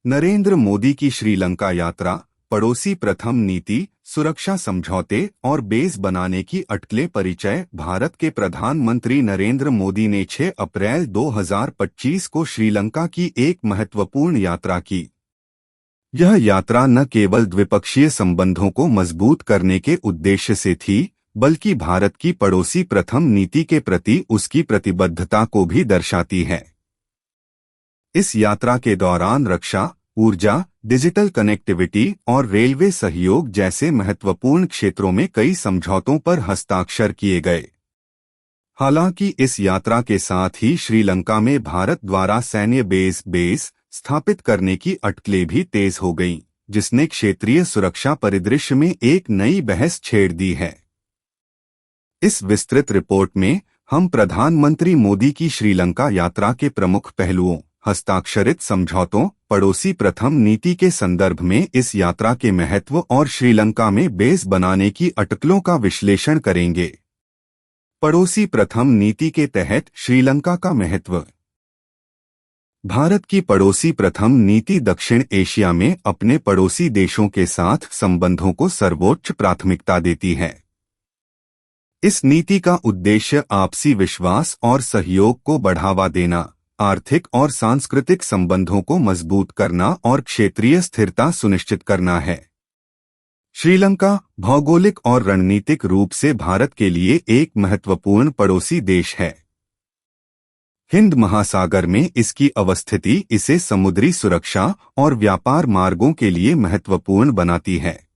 नरेंद्र मोदी की श्रीलंका यात्रा, पड़ोसी प्रथम नीति, सुरक्षा समझौते और बेस बनाने की अटकलें। परिचय। भारत के प्रधानमंत्री नरेंद्र मोदी ने 6 अप्रैल 2025 को श्रीलंका की एक महत्वपूर्ण यात्रा की। यह यात्रा न केवल द्विपक्षीय संबंधों को मजबूत करने के उद्देश्य से थी, बल्कि भारत की पड़ोसी प्रथम नीति के प्रति उसकी प्रतिबद्धता को भी दर्शाती है। इस यात्रा के दौरान रक्षा, ऊर्जा, डिजिटल कनेक्टिविटी और रेलवे सहयोग जैसे महत्वपूर्ण क्षेत्रों में कई समझौतों पर हस्ताक्षर किए गए। हालांकि इस यात्रा के साथ ही श्रीलंका में भारत द्वारा सैन्य बेस स्थापित करने की अटकलें भी तेज हो गईं, जिसने क्षेत्रीय सुरक्षा परिदृश्य में एक नई बहस छेड़ दी है। इस विस्तृत रिपोर्ट में हम प्रधानमंत्री मोदी की श्रीलंका यात्रा के प्रमुख पहलुओं, हस्ताक्षरित समझौतों, पड़ोसी प्रथम नीति के संदर्भ में इस यात्रा के महत्व और श्रीलंका में बेस बनाने की अटकलों का विश्लेषण करेंगे। पड़ोसी प्रथम नीति के तहत श्रीलंका का महत्व। भारत की पड़ोसी प्रथम नीति दक्षिण एशिया में अपने पड़ोसी देशों के साथ संबंधों को सर्वोच्च प्राथमिकता देती है। इस नीति का उद्देश्य आपसी विश्वास और सहयोग को बढ़ावा देना, आर्थिक और सांस्कृतिक संबंधों को मजबूत करना और क्षेत्रीय स्थिरता सुनिश्चित करना है। श्रीलंका भौगोलिक और रणनीतिक रूप से भारत के लिए एक महत्वपूर्ण पड़ोसी देश है। हिंद महासागर में इसकी अवस्थिति इसे समुद्री सुरक्षा और व्यापार मार्गों के लिए महत्वपूर्ण बनाती है।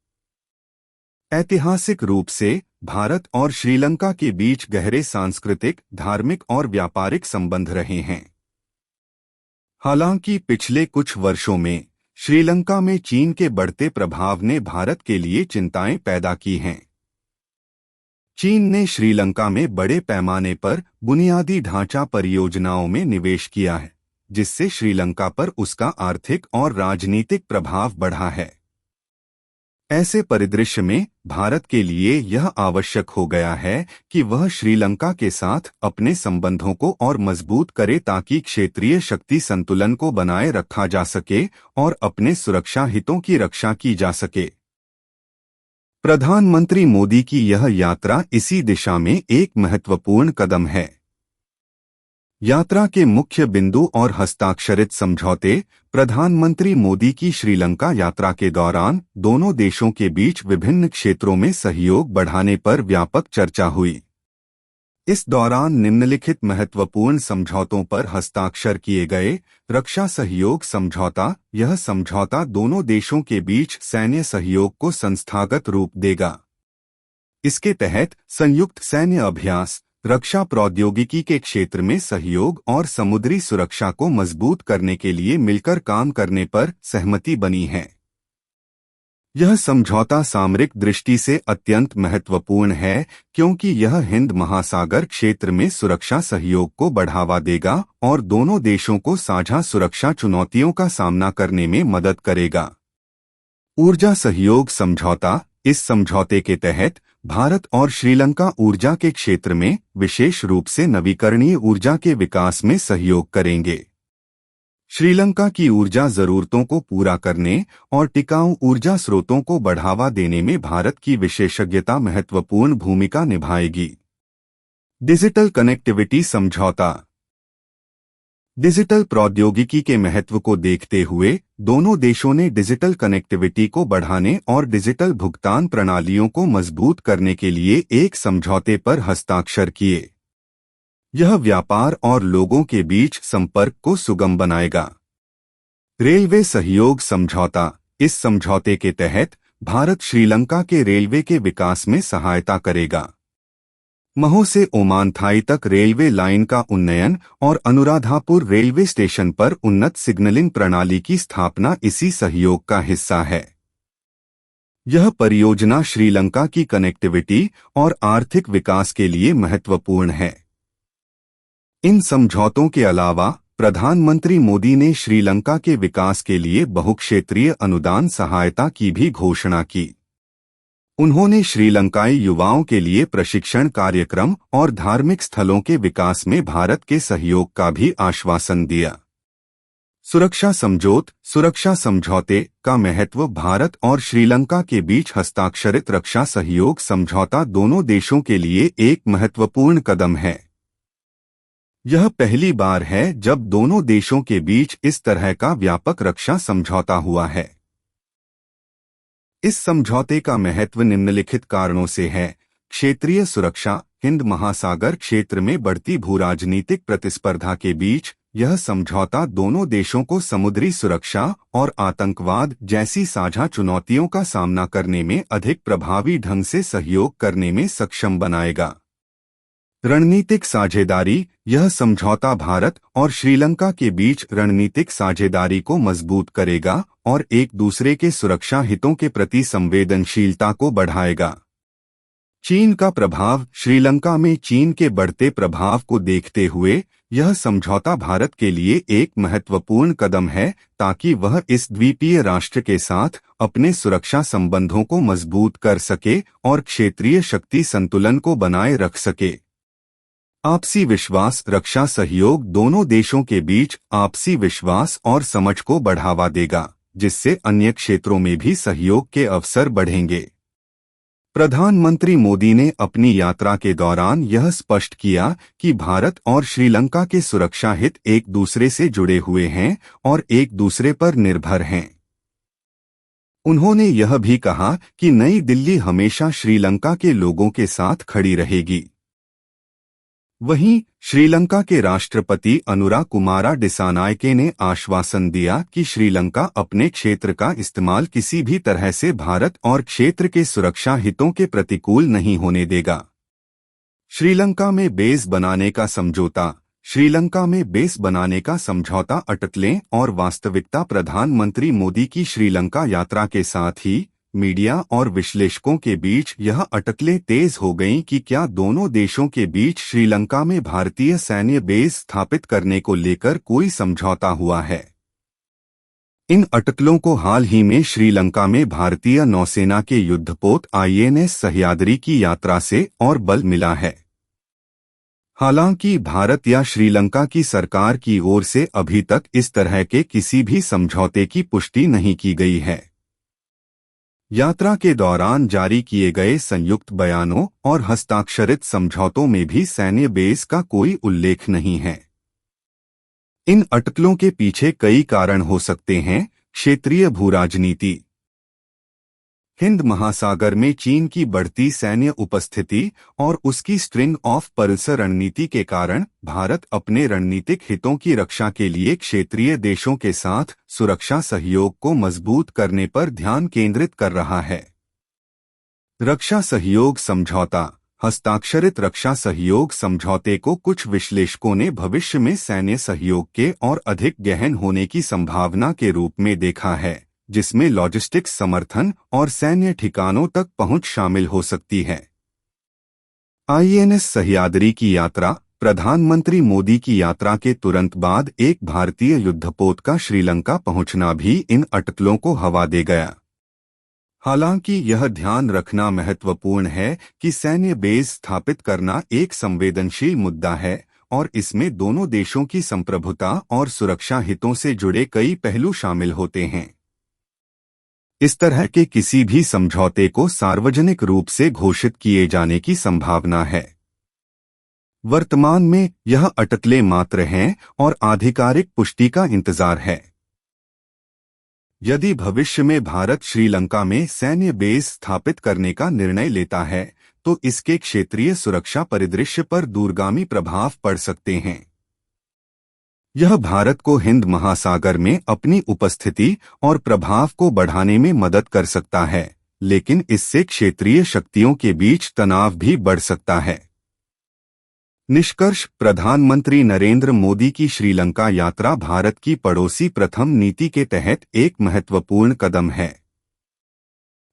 ऐतिहासिक रूप से भारत और श्रीलंका के बीच गहरे सांस्कृतिक, धार्मिक और व्यापारिक संबंध रहे हैं। हालांकि पिछले कुछ वर्षों में श्रीलंका में चीन के बढ़ते प्रभाव ने भारत के लिए चिंताएं पैदा की हैं। चीन ने श्रीलंका में बड़े पैमाने पर बुनियादी ढांचा परियोजनाओं में निवेश किया है, जिससे श्रीलंका पर उसका आर्थिक और राजनीतिक प्रभाव बढ़ा है। ऐसे परिदृश्य में भारत के लिए यह आवश्यक हो गया है कि वह श्रीलंका के साथ अपने संबंधों को और मजबूत करे ताकि क्षेत्रीय शक्ति संतुलन को बनाए रखा जा सके और अपने सुरक्षा हितों की रक्षा की जा सके। प्रधानमंत्री मोदी की यह यात्रा इसी दिशा में एक महत्वपूर्ण कदम है। यात्रा के मुख्य बिंदु और हस्ताक्षरित समझौते। प्रधानमंत्री मोदी की श्रीलंका यात्रा के दौरान दोनों देशों के बीच विभिन्न क्षेत्रों में सहयोग बढ़ाने पर व्यापक चर्चा हुई। इस दौरान निम्नलिखित महत्वपूर्ण समझौतों पर हस्ताक्षर किए गए। रक्षा सहयोग समझौता। यह समझौता दोनों देशों के बीच सैन्य सहयोग को संस्थागत रूप देगा। इसके तहत संयुक्त सैन्य अभ्यास, रक्षा प्रौद्योगिकी के क्षेत्र में सहयोग और समुद्री सुरक्षा को मजबूत करने के लिए मिलकर काम करने पर सहमति बनी है। यह समझौता सामरिक दृष्टि से अत्यंत महत्वपूर्ण है क्योंकि यह हिंद महासागर क्षेत्र में सुरक्षा सहयोग को बढ़ावा देगा और दोनों देशों को साझा सुरक्षा चुनौतियों का सामना करने में मदद करेगा। ऊर्जा सहयोग समझौता। इस समझौते के तहत भारत और श्रीलंका ऊर्जा के क्षेत्र में, विशेष रूप से नवीकरणीय ऊर्जा के विकास में सहयोग करेंगे। श्रीलंका की ऊर्जा जरूरतों को पूरा करने और टिकाऊ ऊर्जा स्रोतों को बढ़ावा देने में भारत की विशेषज्ञता महत्वपूर्ण भूमिका निभाएगी। डिजिटल कनेक्टिविटी समझौता। डिजिटल प्रौद्योगिकी के महत्व को देखते हुए दोनों देशों ने डिजिटल कनेक्टिविटी को बढ़ाने और डिजिटल भुगतान प्रणालियों को मजबूत करने के लिए एक समझौते पर हस्ताक्षर किए। यह व्यापार और लोगों के बीच संपर्क को सुगम बनाएगा। रेलवे सहयोग समझौता। इस समझौते के तहत भारत श्रीलंका के रेलवे के विकास में सहायता करेगा। महू से ओमानथाई तक रेलवे लाइन का उन्नयन और अनुराधापुर रेलवे स्टेशन पर उन्नत सिग्नलिंग प्रणाली की स्थापना इसी सहयोग का हिस्सा है। यह परियोजना श्रीलंका की कनेक्टिविटी और आर्थिक विकास के लिए महत्वपूर्ण है। इन समझौतों के अलावा प्रधानमंत्री मोदी ने श्रीलंका के विकास के लिए बहुक्षेत्रीय अनुदान सहायता की भी घोषणा की। उन्होंने श्रीलंकाई युवाओं के लिए प्रशिक्षण कार्यक्रम और धार्मिक स्थलों के विकास में भारत के सहयोग का भी आश्वासन दिया। सुरक्षा समझौते का महत्व। भारत और श्रीलंका के बीच हस्ताक्षरित रक्षा सहयोग समझौता दोनों देशों के लिए एक महत्वपूर्ण कदम है। यह पहली बार है जब दोनों देशों के बीच इस तरह का व्यापक रक्षा समझौता हुआ है। इस समझौते का महत्व निम्नलिखित कारणों से है। क्षेत्रीय सुरक्षा। हिंद महासागर क्षेत्र में बढ़ती भूराजनीतिक प्रतिस्पर्धा के बीच यह समझौता दोनों देशों को समुद्री सुरक्षा और आतंकवाद जैसी साझा चुनौतियों का सामना करने में अधिक प्रभावी ढंग से सहयोग करने में सक्षम बनाएगा। रणनीतिक साझेदारी। यह समझौता भारत और श्रीलंका के बीच रणनीतिक साझेदारी को मजबूत करेगा और एक दूसरे के सुरक्षा हितों के प्रति संवेदनशीलता को बढ़ाएगा। चीन का प्रभाव। श्रीलंका में चीन के बढ़ते प्रभाव को देखते हुए यह समझौता भारत के लिए एक महत्वपूर्ण कदम है ताकि वह इस द्वीपीय राष्ट्र के साथ अपने सुरक्षा संबंधों को मजबूत कर सके और क्षेत्रीय शक्ति संतुलन को बनाए रख सके। आपसी विश्वास। रक्षा सहयोग दोनों देशों के बीच आपसी विश्वास और समझ को बढ़ावा देगा, जिससे अन्य क्षेत्रों में भी सहयोग के अवसर बढ़ेंगे। प्रधानमंत्री मोदी ने अपनी यात्रा के दौरान यह स्पष्ट किया कि भारत और श्रीलंका के सुरक्षा हित एक दूसरे से जुड़े हुए हैं और एक दूसरे पर निर्भर हैं। उन्होंने यह भी कहा कि नई दिल्ली हमेशा श्रीलंका के लोगों के साथ खड़ी रहेगी। वहीं श्रीलंका के राष्ट्रपति अनुरा कुमारा डिसानायके ने आश्वासन दिया कि श्रीलंका अपने क्षेत्र का इस्तेमाल किसी भी तरह से भारत और क्षेत्र के सुरक्षा हितों के प्रतिकूल नहीं होने देगा। श्रीलंका में बेस बनाने का समझौता। श्रीलंका में बेस बनाने का समझौता अटकलें और वास्तविकता। प्रधानमंत्री मोदी की श्रीलंका यात्रा के साथ ही मीडिया और विश्लेषकों के बीच यह अटकलें तेज हो गईं कि क्या दोनों देशों के बीच श्रीलंका में भारतीय सैन्य बेस स्थापित करने को लेकर कोई समझौता हुआ है। इन अटकलों को हाल ही में श्रीलंका में भारतीय नौसेना के युद्धपोत INS सह्याद्री की यात्रा से और बल मिला है। हालांकि भारत या श्रीलंका की सरकार की ओर से अभी तक इस तरह के किसी भी समझौते की पुष्टि नहीं की गई है। यात्रा के दौरान जारी किए गए संयुक्त बयानों और हस्ताक्षरित समझौतों में भी सैन्य बेस का कोई उल्लेख नहीं है। इन अटकलों के पीछे कई कारण हो सकते हैं। क्षेत्रीय भूराजनीति। हिंद महासागर में चीन की बढ़ती सैन्य उपस्थिति और उसकी स्ट्रिंग ऑफ पर्ल्स रणनीति के कारण भारत अपने रणनीतिक हितों की रक्षा के लिए क्षेत्रीय देशों के साथ सुरक्षा सहयोग को मजबूत करने पर ध्यान केंद्रित कर रहा है। रक्षा सहयोग समझौता। हस्ताक्षरित रक्षा सहयोग समझौते को कुछ विश्लेषकों ने भविष्य में सैन्य सहयोग के और अधिक गहन होने की संभावना के रूप में देखा है, जिसमें लॉजिस्टिक्स समर्थन और सैन्य ठिकानों तक पहुंच शामिल हो सकती है। INS सह्याद्री की यात्रा। प्रधानमंत्री मोदी की यात्रा के तुरंत बाद एक भारतीय युद्धपोत का श्रीलंका पहुंचना भी इन अटकलों को हवा दे गया। हालांकि यह ध्यान रखना महत्वपूर्ण है कि सैन्य बेस स्थापित करना एक संवेदनशील मुद्दा है और इसमें दोनों देशों की संप्रभुता और सुरक्षा हितों से जुड़े कई पहलू शामिल होते हैं। इस तरह के किसी भी समझौते को सार्वजनिक रूप से घोषित किए जाने की संभावना है। वर्तमान में यह अटकलें मात्र हैं और आधिकारिक पुष्टि का इंतजार है। यदि भविष्य में भारत श्रीलंका में सैन्य बेस स्थापित करने का निर्णय लेता है तो इसके क्षेत्रीय सुरक्षा परिदृश्य पर दूरगामी प्रभाव पड़ सकते हैं। यह भारत को हिंद महासागर में अपनी उपस्थिति और प्रभाव को बढ़ाने में मदद कर सकता है, लेकिन इससे क्षेत्रीय शक्तियों के बीच तनाव भी बढ़ सकता है। निष्कर्ष। प्रधानमंत्री नरेंद्र मोदी की श्रीलंका यात्रा भारत की पड़ोसी प्रथम नीति के तहत एक महत्वपूर्ण कदम है।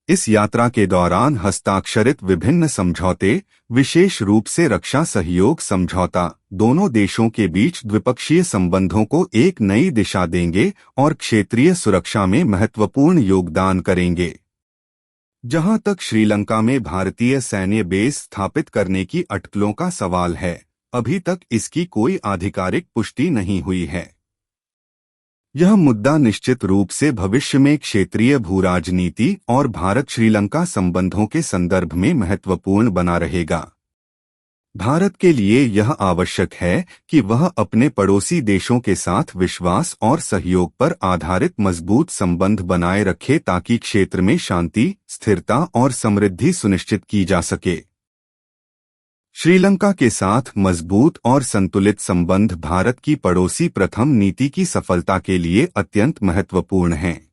इस यात्रा के दौरान हस्ताक्षरित विभिन्न समझौते, विशेष रूप से रक्षा सहयोग समझौता, दोनों देशों के बीच द्विपक्षीय संबंधों को एक नई दिशा देंगे और क्षेत्रीय सुरक्षा में महत्वपूर्ण योगदान करेंगे। जहां तक श्रीलंका में भारतीय सैन्य बेस स्थापित करने की अटकलों का सवाल है, अभी तक इसकी कोई आधिकारिक पुष्टि नहीं हुई है। यह मुद्दा निश्चित रूप से भविष्य में क्षेत्रीय भूराजनीति और भारत श्रीलंका संबंधों के संदर्भ में महत्वपूर्ण बना रहेगा। भारत के लिए यह आवश्यक है कि वह अपने पड़ोसी देशों के साथ विश्वास और सहयोग पर आधारित मजबूत संबंध बनाए रखे ताकि क्षेत्र में शांति, स्थिरता और समृद्धि सुनिश्चित की जा सके। श्रीलंका के साथ मजबूत और संतुलित संबंध भारत की पड़ोसी प्रथम नीति की सफलता के लिए अत्यंत महत्वपूर्ण हैं।